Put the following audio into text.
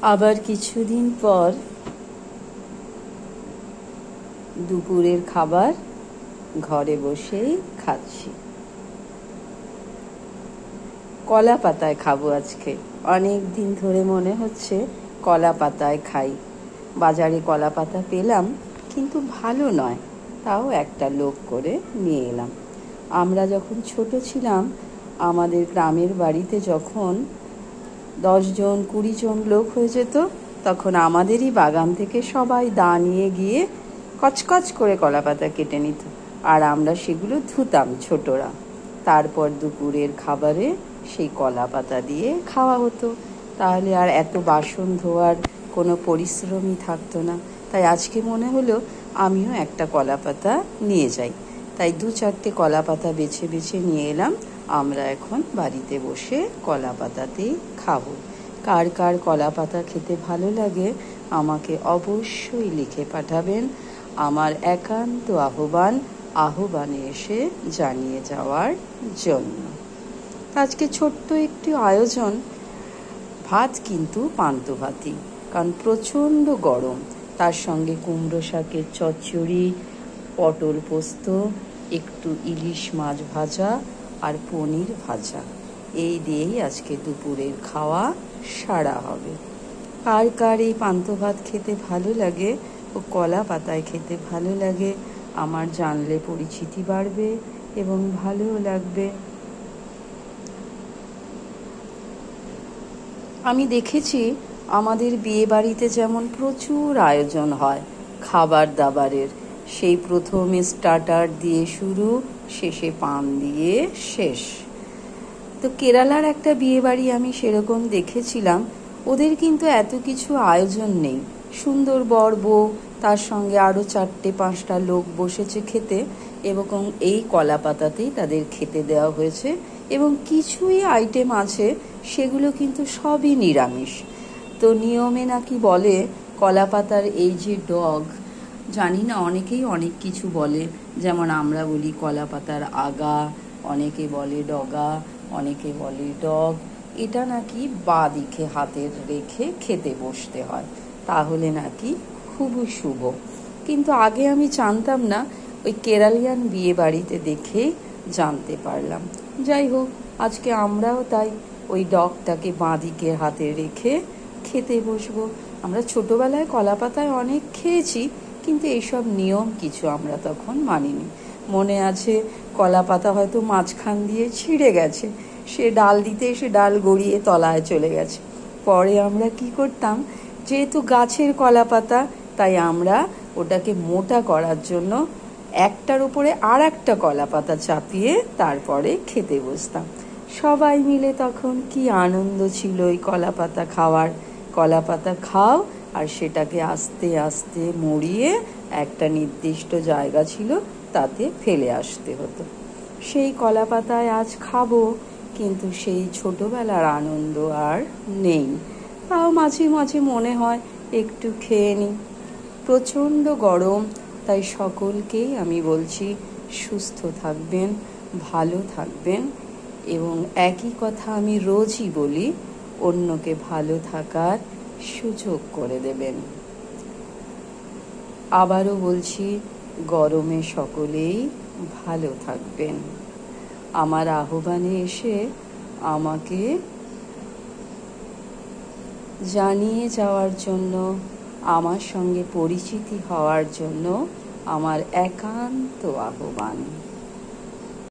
আবার কিছুদিন পর দুপুরের খাবার ঘরে বসেই খাচ্ছি। কলা পাতায় খাবো আজকে। অনেক দিন ধরে মনে হচ্ছে কলা পাতায় খাই। বাজারে কলা পাতা পেলাম, কিন্তু ভালো নয়, তাও একটা লোক করে নিয়ে এলাম। আমরা যখন ছোট ছিলাম, আমাদের গ্রামের বাড়িতে যখন 10 জন 20 জন লোক হয়ে যেত, তখন আমাদেরই বাগান থেকে সবাই দা নিয়ে গিয়ে কচকচ করে কলা পাতা কেটে নিত, আর আমরা সেগুলো ধুতাম ছোটরা। তারপর দুপুরের খাবারে সেই কলা পাতা দিয়ে খাওয়া হতো। তাহলে আর এত বাসন ধোয়ার কোনো পরিশ্রমই থাকতো না। তাই আজকে মনে হলো আমিও একটা কলা পাতা নিয়ে যাই। তাই 2-4টে কলা পাতা বেছে বেছে নিয়ে এলাম। আমরা এখন বাড়িতে বসে কলা পাতাতেই খাবো। কার কার কলা পাতা খেতে ভালো লাগে আমাকে অবশ্যই লিখে পাঠাবেন। আমার একান্ত আহ্বানে এসে জানিয়ে যাওয়ার জন্য। আজকে ছোট্ট একটি আয়োজন, ভাত কিন্তু পান্তা ভাতই, কারণ প্রচণ্ড গরম। তার সঙ্গে কুমড়ো শাকের চচ্চড়ি, পটল পোস্ত, একটু ইলিশ মাছ ভাজা আর পনির ভাজা, এই দিয়েই আজকে দুপুরের খাওয়া সারা হবে। কার কার এই পান্তা ভাত খেতে ভালো লাগে ও কলা পাতায় খেতে ভালো লাগে আমার জানলে পরিচিতি বাড়বে এবং ভালোও লাগবে। আমি দেখেছি আমাদের বিয়ে বাড়িতে যেমন প্রচুর আয়োজন হয় খাবার দাবারের, সেই প্রথমে স্টার্টার দিয়ে শুরু, শেষে পান দিয়ে শেষ। তো কেরালার একটা বিয়ে বাড়ি আমি সেরকম দেখেছিলাম। ওদের কিন্তু এত কিছু আয়োজন নেই। সুন্দর বর বউ, তার সঙ্গে আরও 4-5টা লোক বসেছে খেতে, এবং এই কলা পাতাতেই তাদের খেতে দেওয়া হয়েছে। এবং কিছুই আইটেম আছে সেগুলো কিন্তু সবই নিরামিষ। তো নিয়মে নাকি বলে কলা পাতার এই যে ডগ, জানি না, অনেকেই অনেক কিছু বলে। যেমন আমরা বলি কলা পাতার আগা, অনেকে বলে ডগা, অনেকে বলে ডগ। এটা নাকি বাঁ দিকে হাতের রেখে খেতে বসতে হয়, তাহলে নাকি খুবই শুভ। কিন্তু আগে আমি জানতাম না, ওই কেরালিয়ান বিয়ে বাড়িতে দেখেই জানতে পারলাম। যাই হোক, আজকে আমরাও তাই ওই ডগটাকে বাঁ দিকের হাতে রেখে খেতে বসবো। আমরা ছোটবেলায় কলা পাতায় অনেক খেয়েছি, কিন্তু এইসব নিয়ম কিছু আমরা তখন মানিনি। মনে আছে কলা পাতা হয়তো মাঝখান দিয়ে ছিঁড়ে গেছে, সে ডাল দিতে এসে ডাল গড়িয়ে তলায় চলে গেছে। পরে আমরা কি করতাম, যেহেতু গাছের কলা পাতা, তাই আমরা ওটাকে মোটা করার জন্য একটার উপরে আর একটা কলা পাতা চাপিয়ে তারপরে খেতে বসতাম। সবাই মিলে তখন কি আনন্দ ছিল ওই কলা পাতা খাওয়ার। কলা পাতা খাও আর সেটাকে আস্তে আস্তে মুড়িয়ে একটা নির্দিষ্ট জায়গা ছিল তাতে ফেলে আসতে হতো। সেই কলা পাতায় আজ খাবো, কিন্তু সেই ছোটবেলার আনন্দ আর নেই। তাও মাঝে মাঝে মনে হয় একটু খেয়ে নিই। প্রচণ্ড গরম, তাই সকলকেই আমি বলছি সুস্থ থাকবেন, ভালো থাকবেন। এবং একই কথা আমি রোজই বলি, অন্যকে ভালো থাকার সুযোগ করে দেবেন। আবারও বলছি, গরমে সকলেই ভালো থাকবেন। আমার আহ্বানে এসে আমাকে জানিয়ে যাওয়ার জন্য, আমার সঙ্গে পরিচিতি হওয়ার জন্য আমার একান্ত আহ্বান।